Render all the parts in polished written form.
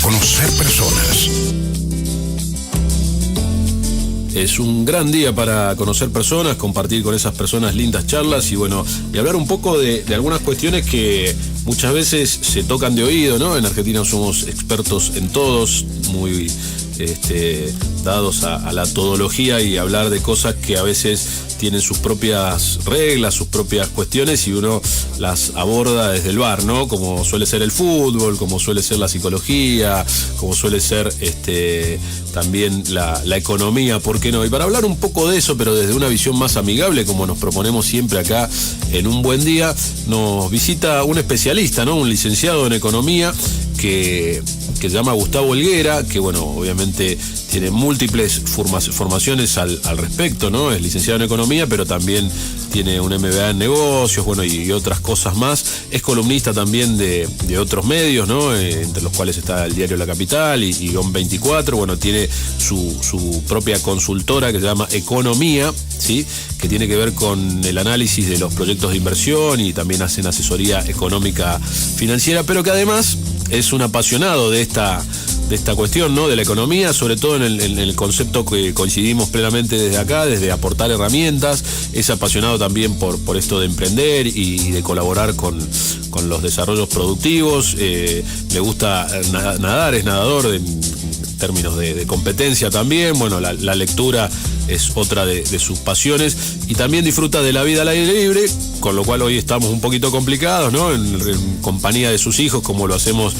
Conocer personas. Es un gran día para conocer personas, compartir con esas personas lindas charlas y bueno, y hablar un poco de algunas cuestiones que muchas veces se tocan de oído, ¿no? En Argentina somos expertos en todos, muy dados a la todología y hablar de cosas que a veces tienen sus propias reglas, sus propias cuestiones y uno las aborda desde el bar, ¿no? Como suele ser el fútbol, como suele ser la psicología, como suele ser también la economía, ¿por qué no? Y para hablar un poco de eso, pero desde una visión más amigable, como nos proponemos siempre acá en Un Buen Día, nos visita un especialista, ¿no? Un licenciado en economía que se llama Gustavo Helguera, que bueno, obviamente tiene múltiples formaciones al respecto, ¿no? Es licenciado en economía, pero también tiene un MBA en negocios, bueno, y otras cosas más. Es columnista también de otros medios, ¿no? Entre los cuales está el diario La Capital y ON 24. Bueno, tiene su propia consultora que se llama Economía, ¿sí? Que tiene que ver con el análisis de los proyectos de inversión y también hacen asesoría económica financiera, pero que además es un apasionado de esta cuestión, ¿no? De la economía, sobre todo en el concepto que coincidimos plenamente desde acá, desde aportar herramientas. Es apasionado también por esto de emprender y de colaborar con los desarrollos productivos. Le gusta nadar, es nadador en términos de competencia también. Bueno, la lectura es otra de sus pasiones y también disfruta de la vida al aire libre, con lo cual hoy estamos un poquito complicados, ¿no? En compañía de sus hijos, como lo hacemos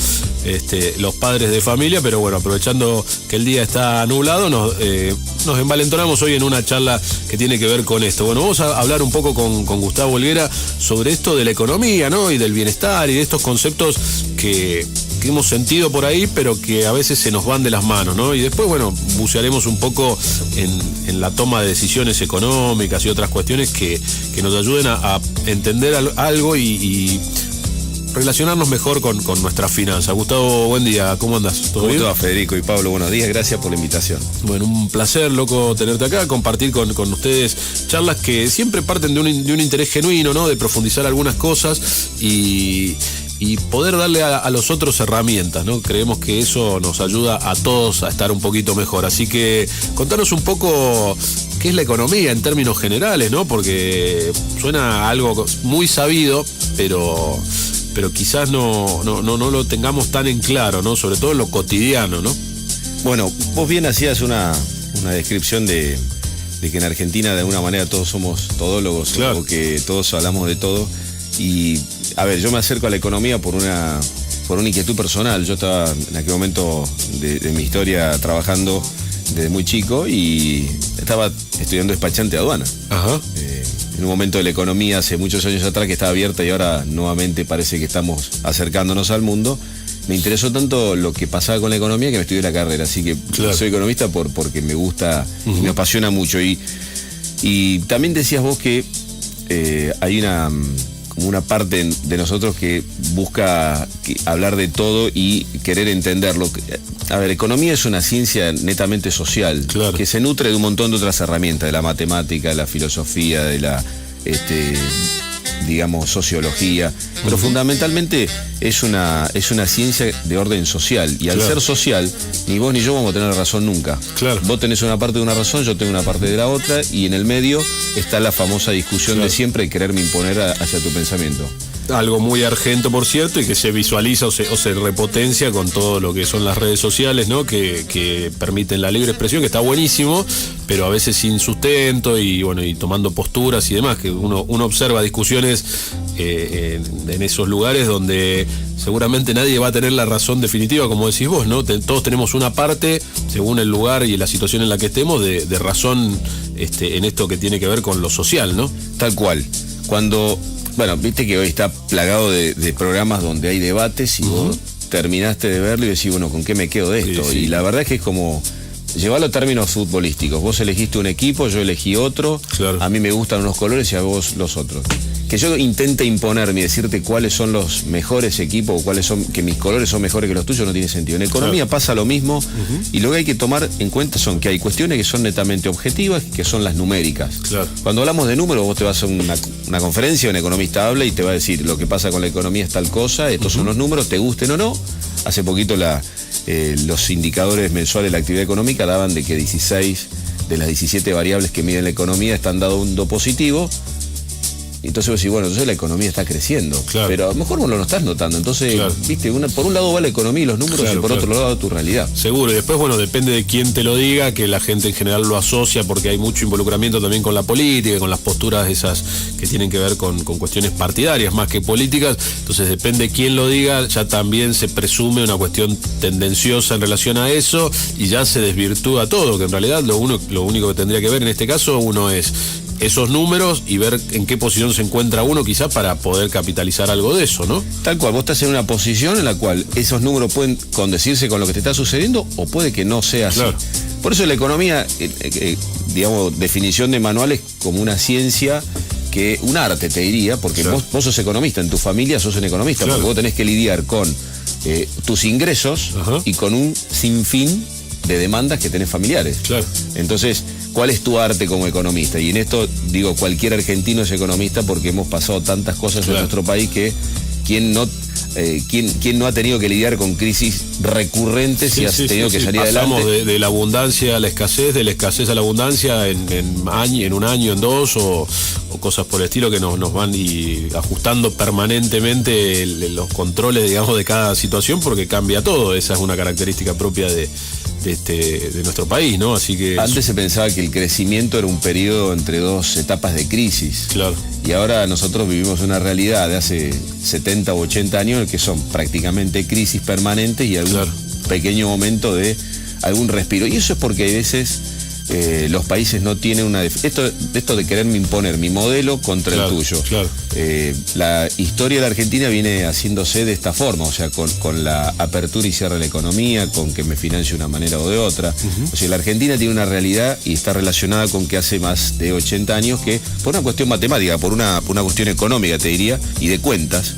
los padres de familia, pero bueno, aprovechando que el día está nublado, nos envalentonamos hoy en una charla que tiene que ver con esto. Bueno, vamos a hablar un poco con Gustavo Helguera sobre esto de la economía, ¿no? Y del bienestar y de estos conceptos que hemos sentido por ahí, pero que a veces se nos van de las manos, ¿no? Y después, bueno, bucearemos un poco en la toma de decisiones económicas y otras cuestiones que nos ayuden a entender algo y relacionarnos mejor con nuestras finanzas. Gustavo, buen día, ¿cómo andás? ¿Todo bien? Federico y Pablo, buenos días, gracias por la invitación. Bueno, un placer, loco, tenerte acá, compartir con ustedes charlas que siempre parten de un interés genuino, ¿no? De profundizar algunas cosas y poder darle a los otros herramientas, ¿no? Creemos que eso nos ayuda a todos a estar un poquito mejor. Así que contanos un poco qué es la economía en términos generales, ¿no? Porque suena algo muy sabido, pero quizás no lo tengamos tan en claro, ¿no? Sobre todo en lo cotidiano, ¿no? Bueno, vos bien hacías una descripción de que en Argentina de alguna manera todos somos todólogos, claro, o que todos hablamos de todo. Y, a ver, yo me acerco a la economía por una inquietud personal. Yo estaba en aquel momento de mi historia trabajando desde muy chico y estaba estudiando despachante de aduana. Ajá. En un momento de la economía hace muchos años atrás que estaba abierta y ahora nuevamente parece que estamos acercándonos al mundo. Me interesó tanto lo que pasaba con la economía que me estudié la carrera, así que claro, soy economista porque me gusta y me apasiona mucho. Y también decías vos que hay como una parte de nosotros que busca hablar de todo y querer entenderlo. A ver, economía es una ciencia netamente social, claro, que se nutre de un montón de otras herramientas, de la matemática, de la filosofía, de la digamos, sociología, pero fundamentalmente es una ciencia de orden social, y al ser social, ni vos ni yo vamos a tener razón nunca. Claro. Vos tenés una parte de una razón, yo tengo una parte de la otra, y en el medio está la famosa discusión de siempre de quererme imponer hacia tu pensamiento. Algo muy argento, por cierto, y que se visualiza o se repotencia con todo lo que son las redes sociales, ¿no? Que permiten la libre expresión, que está buenísimo, pero a veces sin sustento y bueno, y tomando posturas y demás, que uno observa discusiones en esos lugares donde seguramente nadie va a tener la razón definitiva, como decís vos, ¿no? Todos tenemos una parte, según el lugar y la situación en la que estemos, de razón en esto que tiene que ver con lo social, ¿no? Tal cual. Bueno, viste que hoy está plagado de programas donde hay debates y vos terminaste de verlo y decís, bueno, ¿con qué me quedo de esto? Sí. Y la verdad es que es como llevarlo a términos futbolísticos. Vos elegiste un equipo, yo elegí otro, claro, a mí me gustan unos colores y a vos los otros. Que yo intente imponerme y decirte cuáles son los mejores equipos o que mis colores son mejores que los tuyos no tiene sentido. En economía pasa lo mismo, y lo que hay que tomar en cuenta son que hay cuestiones que son netamente objetivas, que son las numéricas. Claro. Cuando hablamos de números, vos te vas a una conferencia, un economista habla y te va a decir lo que pasa con la economía es tal cosa, estos son los números, te gusten o no. Hace poquito los indicadores mensuales de la actividad económica daban de que 16 de las 17 variables que miden la economía están dando positivo. Entonces vos decís, bueno, entonces la economía está creciendo. Claro. Pero a lo mejor vos no lo estás notando. Entonces, claro, viste, por un lado va la economía y los números, claro, y por otro lado tu realidad. Seguro, y después, bueno, depende de quién te lo diga, que la gente en general lo asocia, porque hay mucho involucramiento también con la política, con las posturas esas que tienen que ver con cuestiones partidarias más que políticas. Entonces depende de quién lo diga, ya también se presume una cuestión tendenciosa en relación a eso, y ya se desvirtúa todo, que en realidad lo único que tendría que ver en este caso uno es esos números y ver en qué posición se encuentra uno quizá para poder capitalizar algo de eso, ¿no? Tal cual, vos estás en una posición en la cual esos números pueden condecirse con lo que te está sucediendo o puede que no sea así. Claro. Por eso la economía, digamos, definición de manuales como una ciencia, que un arte te diría, porque claro, vos sos economista, en tu familia sos un economista, claro, porque vos tenés que lidiar con tus ingresos, ajá, y con un sinfín de demandas que tenés familiares. Claro. Entonces, ¿cuál es tu arte como economista? Y en esto, digo, cualquier argentino es economista porque hemos pasado tantas cosas, claro, en nuestro país que ¿quién no ha tenido que lidiar con crisis recurrentes, sí, y ha tenido que salir pasamos adelante? De la abundancia a la escasez, de la escasez a la abundancia en un año, en dos, o cosas por el estilo que nos van y ajustando permanentemente los controles, digamos, de cada situación, porque cambia todo. Esa es una característica propia de nuestro país, ¿no? Así que antes se pensaba que el crecimiento era un periodo entre dos etapas de crisis. Claro. Y ahora nosotros vivimos una realidad de hace 70 u 80 años que son prácticamente crisis permanentes y algún, claro, pequeño momento de algún respiro. Y eso es porque a veces los países no tienen esto de quererme imponer mi modelo contra, claro, el tuyo. Claro. La historia de la Argentina viene haciéndose de esta forma, o sea, con la apertura y cierre de la economía, con que me financie de una manera o de otra. O sea, la Argentina tiene una realidad y está relacionada con que hace más de 80 años que, por una cuestión matemática, por una cuestión económica, te diría, y de cuentas,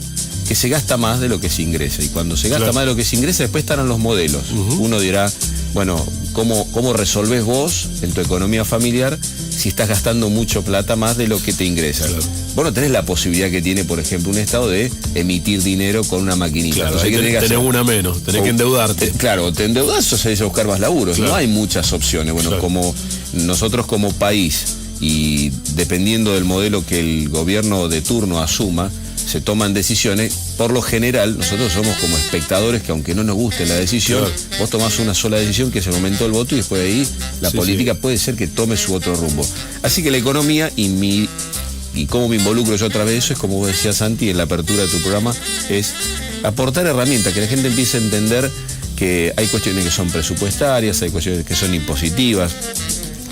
que se gasta más de lo que se ingresa. Y cuando se gasta, claro, más de lo que se ingresa, después estarán los modelos. Uno dirá, bueno, ¿cómo resolvés vos en tu economía familiar si estás gastando mucho plata más de lo que te ingresa? Claro. Vos no tenés la posibilidad que tiene, por ejemplo, un Estado de emitir dinero con una maquinita. Claro, entonces, tenés una menos, tenés que endeudarte. Claro, te endeudás o salís a buscar más laburos. Claro. No hay muchas opciones. Bueno, claro, como nosotros como país, y dependiendo del modelo que el gobierno de turno asuma, se toman decisiones. Por lo general, nosotros somos como espectadores que, aunque no nos guste la decisión, claro, vos tomás una sola decisión, que es el momento del voto, y después de ahí la política puede ser que tome su otro rumbo. Así que la economía y cómo me involucro yo a través de eso es, como vos decías, Santi, en la apertura de tu programa, es aportar herramientas, que la gente empiece a entender que hay cuestiones que son presupuestarias, hay cuestiones que son impositivas,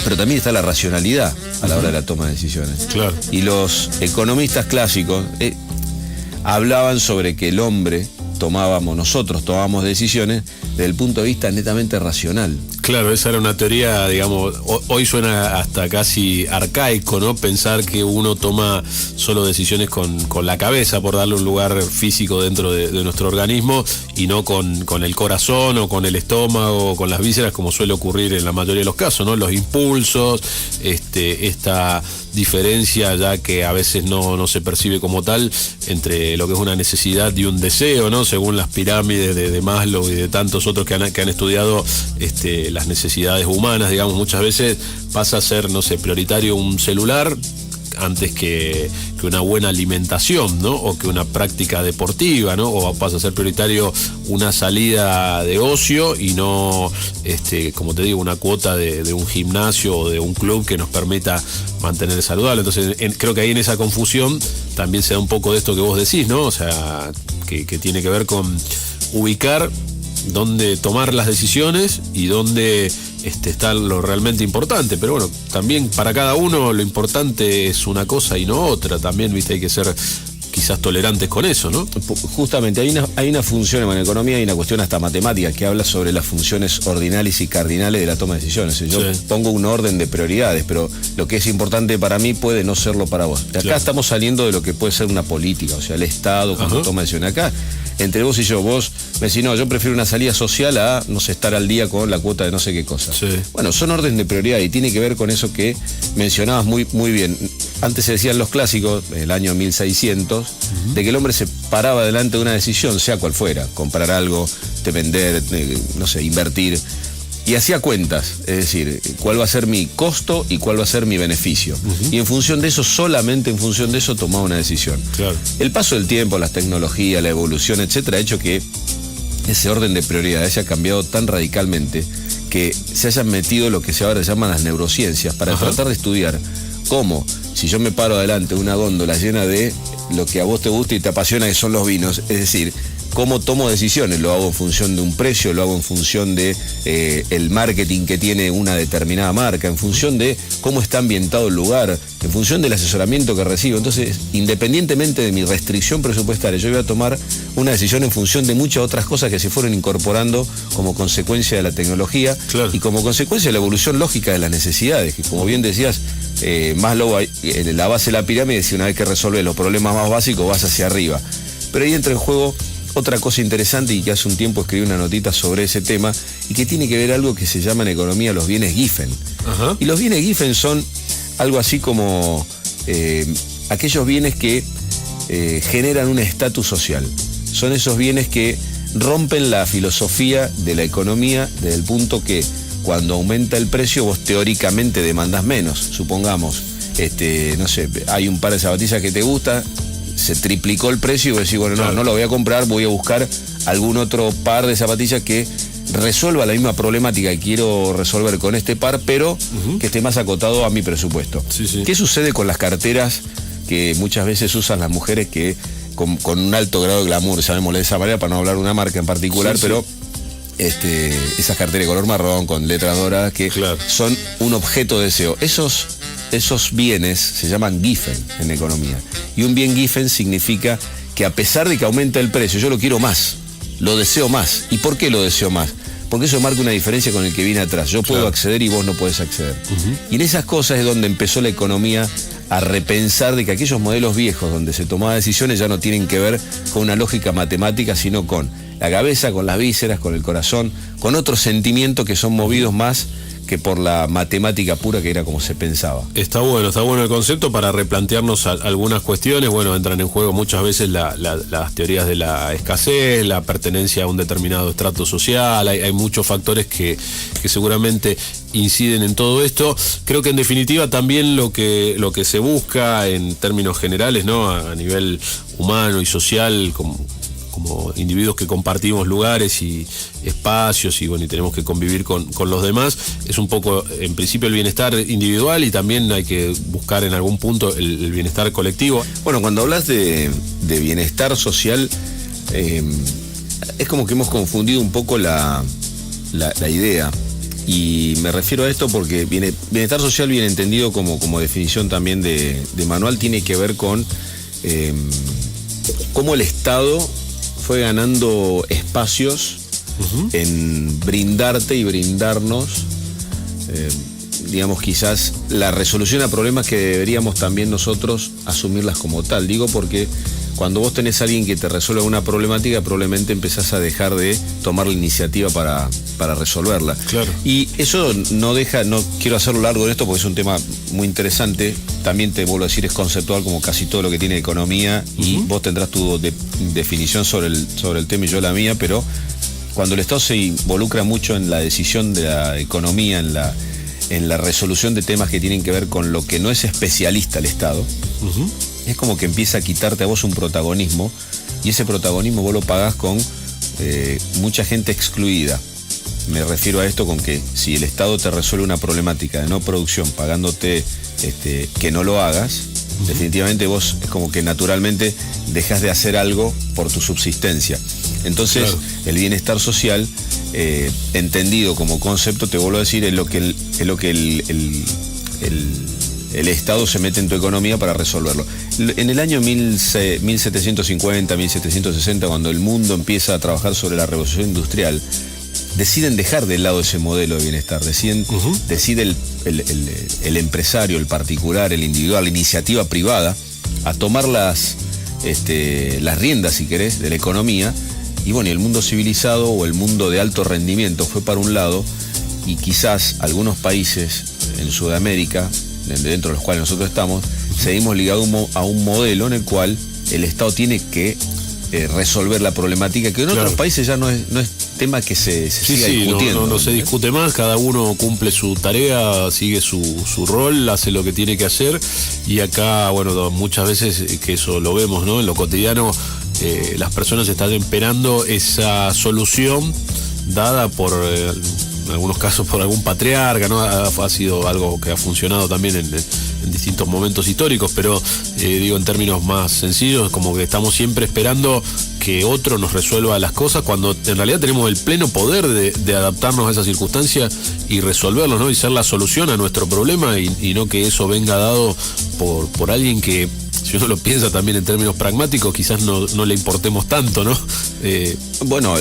pero también está la racionalidad a la hora de la toma de decisiones. Claro. Y los economistas clásicos hablaban sobre que nosotros tomábamos decisiones desde el punto de vista netamente racional. Claro, esa era una teoría, digamos, hoy suena hasta casi arcaico, ¿no? Pensar que uno toma solo decisiones con la cabeza, por darle un lugar físico dentro de nuestro organismo, y no con el corazón o con el estómago o con las vísceras, como suele ocurrir en la mayoría de los casos, ¿no? Los impulsos, esta diferencia ya que a veces no se percibe como tal entre lo que es una necesidad y un deseo, ¿no? Según las pirámides de Maslow y de tantos otros que han estudiado las necesidades humanas, digamos, muchas veces pasa a ser, no sé, prioritario un celular antes que una buena alimentación, ¿no? O que una práctica deportiva, ¿no? O pasa a ser prioritario una salida de ocio y no, como te digo, una cuota de un gimnasio o de un club que nos permita mantener saludable. Entonces, creo que ahí en esa confusión también se da un poco de esto que vos decís, ¿no? O sea, que tiene que ver con ubicar dónde tomar las decisiones y dónde está lo realmente importante. Pero bueno, también para cada uno lo importante es una cosa y no otra. También, viste, hay que ser quizás tolerantes con eso, ¿no? Justamente, hay una función en la economía, hay una cuestión hasta matemática que habla sobre las funciones ordinales y cardinales de la toma de decisiones. Yo pongo un orden de prioridades, pero lo que es importante para mí puede no serlo para vos. Acá estamos saliendo de lo que puede ser una política, o sea, el Estado cuando toma decisiones. Acá, entre vos y yo, vos me decís, no, yo prefiero una salida social a, no sé, estar al día con la cuota de no sé qué cosa. Bueno, son órdenes de prioridad y tiene que ver con eso que mencionabas muy, muy bien. antes se decían los clásicos, el año 1600, de que el hombre se paraba delante de una decisión, sea cual fuera, comprar algo, vender, no sé, invertir, y hacía cuentas, es decir, cuál va a ser mi costo y cuál va a ser mi beneficio. Y en función de eso, solamente en función de eso, tomaba una decisión. Claro. El paso del tiempo, las tecnologías, la evolución, etcétera, ha hecho que ese orden de prioridades haya cambiado tan radicalmente que se hayan metido lo que se ahora llaman las neurociencias para tratar de estudiar cómo, si yo me paro adelante de una góndola llena de lo que a vos te gusta y te apasiona, que son los vinos, es decir, cómo tomo decisiones, lo hago en función de un precio, lo hago en función de el marketing que tiene una determinada marca, en función de cómo está ambientado el lugar, en función del asesoramiento que recibo. Entonces, independientemente de mi restricción presupuestaria, yo voy a tomar una decisión en función de muchas otras cosas que se fueron incorporando como consecuencia de la tecnología y como consecuencia de la evolución lógica de las necesidades, que como bien decías, Maslow, en la base de la pirámide, si una vez que resuelves los problemas más básicos vas hacia arriba. Pero ahí entra en juego otra cosa interesante, y que hace un tiempo escribí una notita sobre ese tema, y que tiene que ver algo que se llama en economía los bienes Giffen. Y los bienes Giffen son algo así como aquellos bienes que generan un estatus social. Son esos bienes que rompen la filosofía de la economía desde el punto que cuando aumenta el precio vos teóricamente demandás menos. Supongamos, no sé, hay un par de zapatillas que te gusta, se triplicó el precio y vos decís, bueno, no lo voy a comprar, voy a buscar algún otro par de zapatillas que resuelva la misma problemática que quiero resolver con este par, pero que esté más acotado a mi presupuesto. ¿Qué sucede con las carteras que muchas veces usan las mujeres que con un alto grado de glamour, llamémosle de esa manera, para no hablar de una marca en particular, pero esas carteras de color marrón con letras doradas que son un objeto de deseo? Esos bienes se llaman Giffen en economía. Y un bien Giffen significa que a pesar de que aumenta el precio, yo lo quiero más, lo deseo más. ¿Y por qué lo deseo más? Porque eso marca una diferencia con el que viene atrás. Yo puedo acceder y vos no podés acceder. Y en esas cosas es donde empezó la economía a repensar de que aquellos modelos viejos donde se tomaban decisiones ya no tienen que ver con una lógica matemática, sino con la cabeza, con las vísceras, con el corazón, con otros sentimientos que son movidos más que por la matemática pura, que era como se pensaba. Está bueno el concepto para replantearnos algunas cuestiones. Bueno, entran en juego muchas veces las teorías de la escasez, la pertenencia a un determinado estrato social. Hay muchos factores que seguramente inciden en todo esto. Creo que en definitiva también lo que se busca en términos generales, ¿no?, a nivel humano y social, como individuos que compartimos lugares y espacios y tenemos que convivir con los demás, es un poco en principio el bienestar individual, y también hay que buscar en algún punto el bienestar colectivo. Bueno, cuando hablas de bienestar social, es como que hemos confundido un poco la idea, y me refiero a esto porque bienestar social, bien entendido como definición también de manual, tiene que ver con cómo el Estado fue ganando espacios en brindarte y brindarnos, digamos, quizás la resolución a problemas que deberíamos también nosotros asumirlas como tal. Digo porque cuando vos tenés a alguien que te resuelva una problemática, probablemente empezás a dejar de tomar la iniciativa para resolverla. Y eso no quiero hacerlo largo de esto porque es un tema muy interesante. También te vuelvo a decir, es conceptual como casi todo lo que tiene economía, y vos tendrás tu definición sobre el tema y yo la mía, pero cuando el Estado se involucra mucho en la decisión de la economía, en la resolución de temas que tienen que ver con lo que no es especialista el Estado, es como que empieza a quitarte a vos un protagonismo, y ese protagonismo vos lo pagás con mucha gente excluida. Me refiero a esto con que si el Estado te resuelve una problemática de no producción pagándote que no lo hagas, definitivamente vos es como que naturalmente dejas de hacer algo por tu subsistencia. Entonces, el bienestar social, entendido como concepto, te vuelvo a decir, es lo que el Estado se mete en tu economía para resolverlo. En el año 1750, 1760, cuando el mundo empieza a trabajar sobre la revolución industrial, deciden dejar de lado ese modelo de bienestar, decide el empresario, el particular, el individual, la iniciativa privada, a tomar las riendas, si querés, de la economía, y el mundo civilizado o el mundo de alto rendimiento fue para un lado, y quizás algunos países en Sudamérica, dentro de los cuales nosotros estamos, seguimos ligados a un modelo en el cual el Estado tiene que resolver la problemática, que en otros países ya no es tema que se siga discutiendo. No se discute más, cada uno cumple su tarea, sigue su rol, hace lo que tiene que hacer, y acá, bueno, muchas veces que eso lo vemos, ¿no? En lo cotidiano, las personas están esperando esa solución dada por, en algunos casos, por algún patriarca, ¿no? Ha sido algo que ha funcionado también en distintos momentos históricos, pero digo en términos más sencillos, como que estamos siempre esperando que otro nos resuelva las cosas, cuando en realidad tenemos el pleno poder de adaptarnos a esas circunstancias y resolverlos, ¿no? Y ser la solución a nuestro problema, y no que eso venga dado por alguien que, si uno lo piensa también en términos pragmáticos, quizás no le importemos tanto, ¿no? Bueno,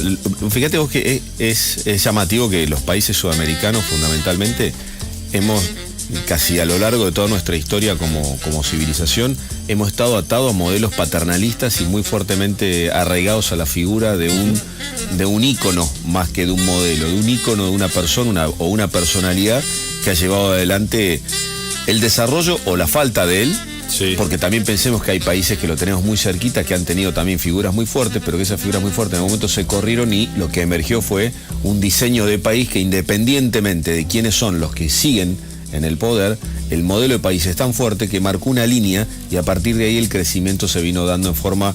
fíjate vos que es llamativo que los países sudamericanos, fundamentalmente, hemos casi a lo largo de toda nuestra historia como civilización, hemos estado atados a modelos paternalistas y muy fuertemente arraigados a la figura de un ícono más que de un modelo, de un ícono de una persona o una personalidad que ha llevado adelante el desarrollo o la falta de él. Sí. Porque también pensemos que hay países que lo tenemos muy cerquita, que han tenido también figuras muy fuertes, pero que esas figuras muy fuertes en el momento se corrieron, y lo que emergió fue un diseño de país que, independientemente de quiénes son los que siguen en el poder, el modelo de país es tan fuerte que marcó una línea, y a partir de ahí el crecimiento se vino dando en forma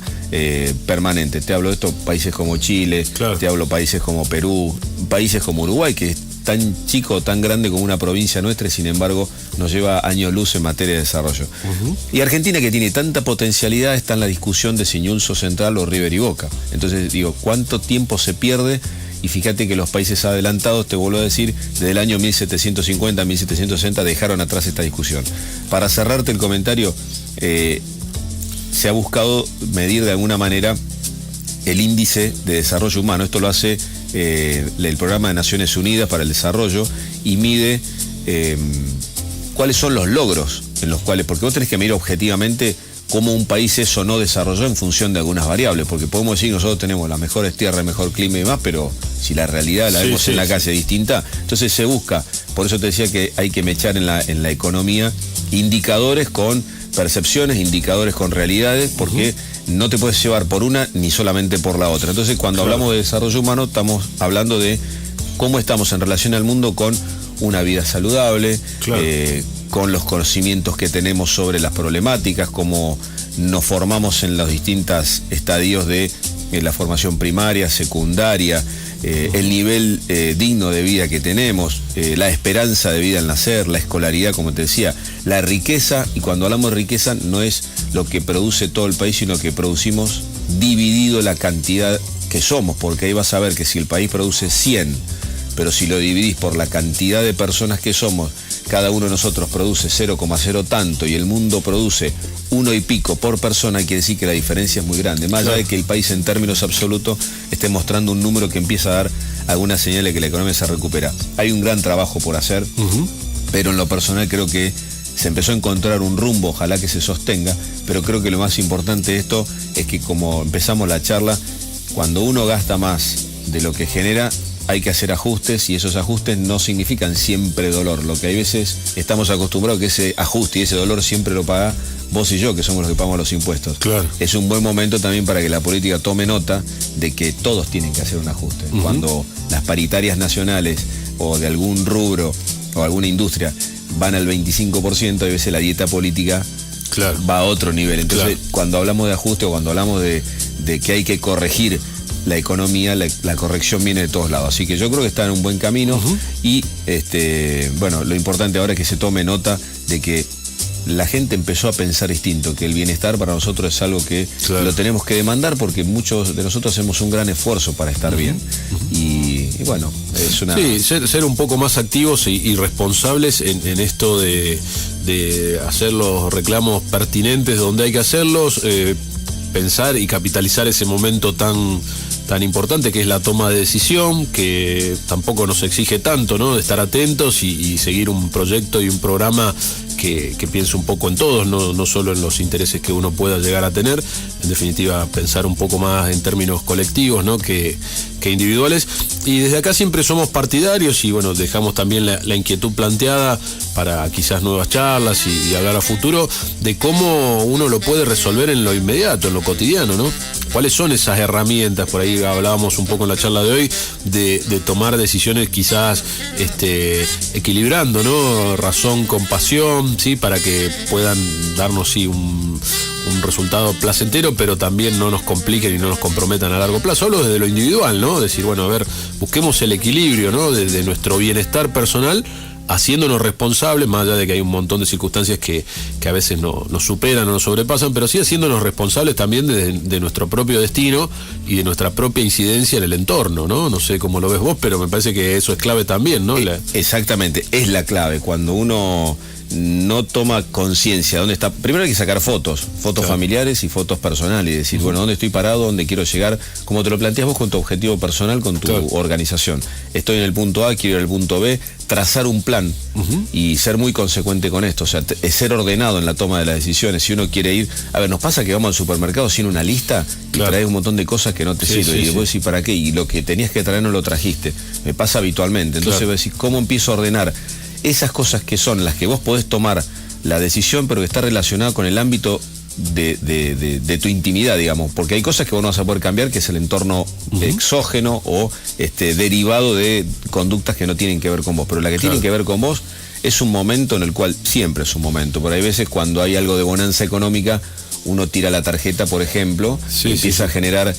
permanente. Te hablo de estos países como Chile, te hablo de países como Perú, países como Uruguay, que es tan chico, tan grande como una provincia nuestra, y sin embargo nos lleva años luz en materia de desarrollo. Y Argentina, que tiene tanta potencialidad, está en la discusión de si Newell's Central o River y Boca. Entonces digo, ¿cuánto tiempo se pierde? Y fíjate que los países adelantados, te vuelvo a decir, desde el año 1750, 1760 dejaron atrás esta discusión. Para cerrarte el comentario, se ha buscado medir de alguna manera el índice de desarrollo humano. Esto lo hace el Programa de Naciones Unidas para el Desarrollo, y mide cuáles son los logros en los cuales, porque vos tenés que medir objetivamente cómo un país es o no desarrolló en función de algunas variables, porque podemos decir nosotros tenemos las mejores tierras, el mejor clima y demás, pero si la realidad la vemos en la calle distinta, entonces se busca. Por eso te decía que hay que mechar en la economía indicadores con percepciones, indicadores con realidades, porque no te puedes llevar por una ni solamente por la otra. Entonces, cuando hablamos de desarrollo humano, estamos hablando de cómo estamos en relación al mundo con una vida saludable, con los conocimientos que tenemos sobre las problemáticas, cómo nos formamos en los distintos estadios de la formación primaria, secundaria, el nivel digno de vida que tenemos, la esperanza de vida al nacer, la escolaridad, como te decía, la riqueza. Y cuando hablamos de riqueza, no es lo que produce todo el país, sino que producimos dividido la cantidad que somos, porque ahí vas a ver que si el país produce 100, pero si lo dividís por la cantidad de personas que somos, cada uno de nosotros produce 0,0 tanto y el mundo produce 1 y pico por persona, quiere decir que la diferencia es muy grande. Más allá de que el país en términos absolutos esté mostrando un número que empieza a dar algunas señales de que la economía se recupera. Hay un gran trabajo por hacer, pero en lo personal creo que se empezó a encontrar un rumbo, ojalá que se sostenga, pero creo que lo más importante de esto es que, como empezamos la charla, cuando uno gasta más de lo que genera, hay que hacer ajustes, y esos ajustes no significan siempre dolor. Lo que hay veces estamos acostumbrados que ese ajuste y ese dolor siempre lo paga vos y yo, que somos los que pagamos los impuestos. Es un buen momento también para que la política tome nota de que todos tienen que hacer un ajuste. Cuando las paritarias nacionales o de algún rubro o alguna industria van al 25%, a veces la dieta política va a otro nivel. Entonces, cuando hablamos de ajuste o cuando hablamos de que hay que corregir la economía, la corrección viene de todos lados. Así que yo creo que está en un buen camino, y bueno, lo importante ahora es que se tome nota de que la gente empezó a pensar distinto, que el bienestar para nosotros es algo que lo tenemos que demandar, porque muchos de nosotros hacemos un gran esfuerzo para estar bien. Y bueno, es una... Sí, ser un poco más activos y responsables en esto de hacer los reclamos pertinentes donde hay que hacerlos, pensar y capitalizar ese momento tan importante que es la toma de decisión, que tampoco nos exige tanto, ¿no? De estar atentos y seguir un proyecto y un programa que piense un poco en todos, no solo en los intereses que uno pueda llegar a tener. En definitiva, pensar un poco más en términos colectivos, ¿no? que individuales. Y desde acá siempre somos partidarios y bueno, dejamos también la inquietud planteada para quizás nuevas charlas y hablar a futuro de cómo uno lo puede resolver en lo inmediato, en lo cotidiano, ¿no? ¿Cuáles son esas herramientas? Por ahí hablábamos un poco en la charla de hoy de tomar decisiones quizás equilibrando, ¿no? Razón con pasión, ¿sí? Para que puedan darnos, sí, un resultado placentero, pero también no nos compliquen y no nos comprometan a largo plazo. Hablo desde lo individual, ¿no? Decir, bueno, a ver, busquemos el equilibrio, ¿no? De nuestro bienestar personal, haciéndonos responsables, más allá de que hay un montón de circunstancias que a veces nos superan o nos sobrepasan, pero sí haciéndonos responsables también de nuestro propio destino y de nuestra propia incidencia en el entorno, ¿no? No sé cómo lo ves vos, pero me parece que eso es clave también, ¿no? Exactamente, es la clave. Cuando uno no toma conciencia de dónde está. Primero hay que sacar fotos claro, familiares y fotos personales y decir, bueno, ¿dónde estoy parado? ¿Dónde quiero llegar? Como te lo planteas vos con tu objetivo personal, con tu claro, organización. Estoy en el punto A, quiero ir al punto B, trazar un plan y ser muy consecuente con esto. O sea, ser ordenado en la toma de las decisiones. Si uno quiere ir, a ver, nos pasa que vamos al supermercado sin una lista y claro, traes un montón de cosas que no te sirven. Y después decís, ¿para qué? Y lo que tenías que traer no lo trajiste. Me pasa habitualmente. Entonces claro, vos decís, ¿cómo empiezo a ordenar esas cosas que son las que vos podés tomar la decisión, pero que está relacionada con el ámbito de tu intimidad, digamos? Porque hay cosas que vos no vas a poder cambiar, que es el entorno exógeno o derivado de conductas que no tienen que ver con vos. Pero la que claro, tienen que ver con vos es un momento en el cual siempre es un momento. Pero hay veces cuando hay algo de bonanza económica, uno tira la tarjeta, por ejemplo, y empieza a generar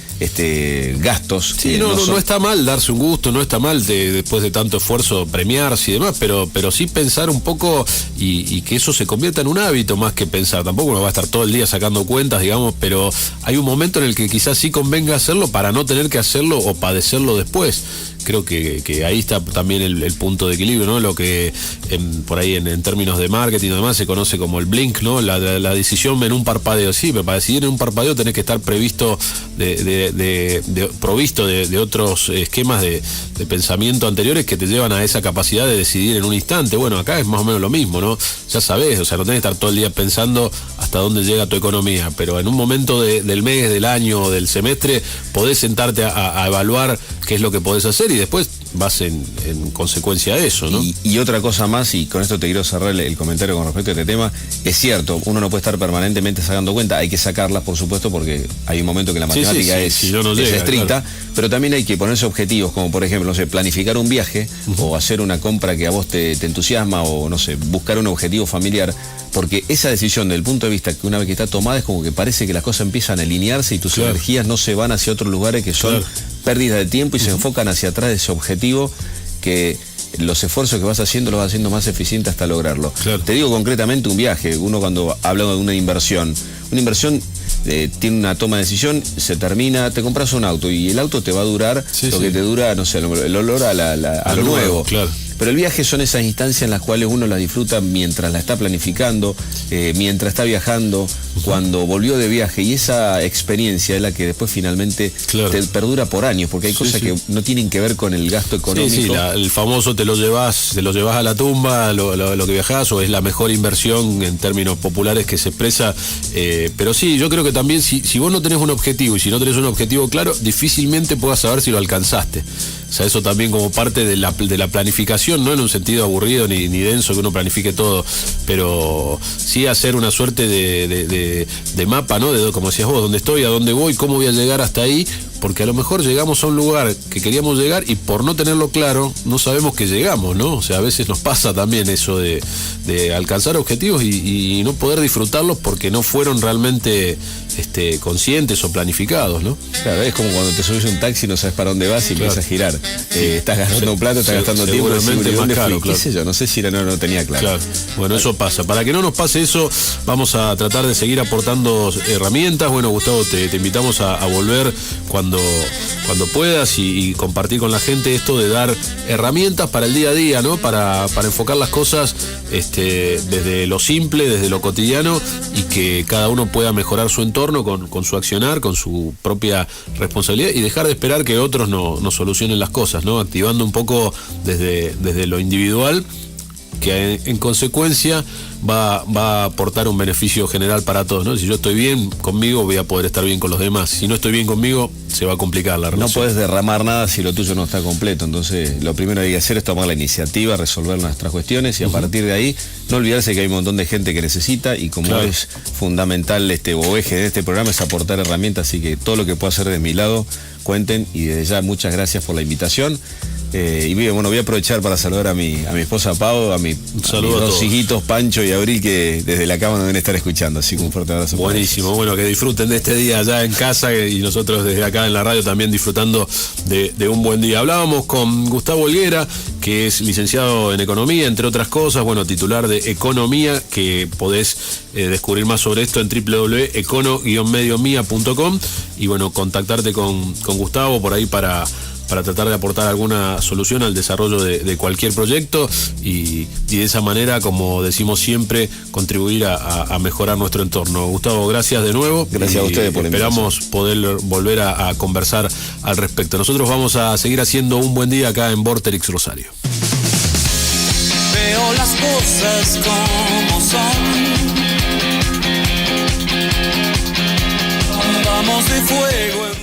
gastos. Sí, no está mal darse un gusto, no está mal después de tanto esfuerzo premiarse y demás, pero sí pensar un poco y que eso se convierta en un hábito más que pensar. Tampoco uno va a estar todo el día sacando cuentas, digamos, pero hay un momento en el que quizás sí convenga hacerlo para no tener que hacerlo o padecerlo después. Creo que ahí está también el punto de equilibrio, ¿no? Lo que por ahí en términos de marketing y demás se conoce como el blink, ¿no? La decisión en un parpadeo. Sí, pero para decidir en un parpadeo tenés que estar provisto de otros esquemas de pensamiento anteriores que te llevan a esa capacidad de decidir en un instante. Bueno, acá es más o menos lo mismo, ¿no? Ya sabés, o sea, no tenés que estar todo el día pensando hasta dónde llega tu economía, pero en un momento del mes, del año, del semestre, podés sentarte a evaluar qué es lo que podés hacer y después vas en consecuencia de eso, ¿no? Y otra cosa más, y con esto te quiero cerrar el comentario con respecto a este tema, es cierto, uno no puede estar permanentemente sacando cuenta, hay que sacarlas, por supuesto, porque hay un momento que la matemática es estricta, claro, pero también hay que ponerse objetivos, como por ejemplo, no sé, planificar un viaje o hacer una compra que a vos te entusiasma o, no sé, buscar un objetivo familiar, porque esa decisión, desde el punto de vista que una vez que está tomada, es como que parece que las cosas empiezan a alinearse y tus energías no se van hacia otros lugares que son pérdida de tiempo y se enfocan hacia atrás de ese objetivo, que los esfuerzos que vas haciendo los vas haciendo más eficiente hasta lograrlo. Claro. Te digo concretamente un viaje, uno cuando habla de una inversión tiene una toma de decisión, se termina, te compras un auto y el auto te va a durar lo que te dura, no sé, el olor a lo nuevo. Claro. Pero el viaje son esas instancias en las cuales uno las disfruta mientras la está planificando, mientras está viajando, cuando volvió de viaje, y esa experiencia es la que después finalmente te perdura por años, porque hay cosas que no tienen que ver con el gasto económico. El famoso te lo llevas a la tumba, lo que viajás, o es la mejor inversión en términos populares que se expresa, pero sí, yo creo que también si vos no tenés un objetivo y si no tenés un objetivo claro, difícilmente puedas saber si lo alcanzaste. O sea, eso también como parte de la planificación, no en un sentido aburrido ni denso que uno planifique todo, pero sí hacer una suerte de mapa, ¿no? Como decías vos, dónde estoy, a dónde voy, cómo voy a llegar hasta ahí, porque a lo mejor llegamos a un lugar que queríamos llegar y por no tenerlo claro, no sabemos que llegamos, ¿no? O sea, a veces nos pasa también eso de alcanzar objetivos y no poder disfrutarlos porque no fueron realmente conscientes o planificados, ¿no? Claro, es como cuando te subes a un taxi y no sabes para dónde vas y empiezas a girar. Estás gastando plata, estás gastando tiempo, más caro, qué sé yo, no sé si no tenía claro. Bueno, eso pasa. Para que no nos pase eso, vamos a tratar de seguir aportando herramientas. Bueno, Gustavo, te invitamos a volver cuando puedas y compartir con la gente esto de dar herramientas para el día a día, ¿no? Para enfocar las cosas desde lo simple, desde lo cotidiano, y que cada uno pueda mejorar su entorno con su accionar, con su propia responsabilidad, y dejar de esperar que otros no solucionen las cosas, ¿no? Activando un poco desde lo individual que en consecuencia va a aportar un beneficio general para todos, ¿no? Si yo estoy bien conmigo, voy a poder estar bien con los demás. Si no estoy bien conmigo, se va a complicar la relación. No puedes derramar nada si lo tuyo no está completo. Entonces, lo primero que hay que hacer es tomar la iniciativa, resolver nuestras cuestiones y a partir de ahí, no olvidarse que hay un montón de gente que necesita y como es fundamental o eje de este programa es aportar herramientas, así que todo lo que pueda hacer de mi lado, cuenten y desde ya muchas gracias por la invitación. Y bueno, voy a aprovechar para saludar a mi esposa Pau, a mis dos hijitos Pancho y Abril, que desde la cama nos deben estar escuchando, así que un fuerte abrazo. Buenísimo, bueno, que disfruten de este día allá en casa y nosotros desde acá en la radio también disfrutando de un buen día. Hablábamos con Gustavo Helguera, que es licenciado en Economía, entre otras cosas, bueno, titular de Economía, que podés descubrir más sobre esto en www.econo-mediomia.com y bueno, contactarte con Gustavo por ahí para tratar de aportar alguna solución al desarrollo de cualquier proyecto y de esa manera, como decimos siempre, contribuir a mejorar nuestro entorno. Gustavo, gracias de nuevo. Gracias a ustedes por la invitación. Esperamos poder volver a conversar al respecto. Nosotros vamos a seguir haciendo un buen día acá en Vorterix Rosario. Veo las cosas como son. Vamos de fuego en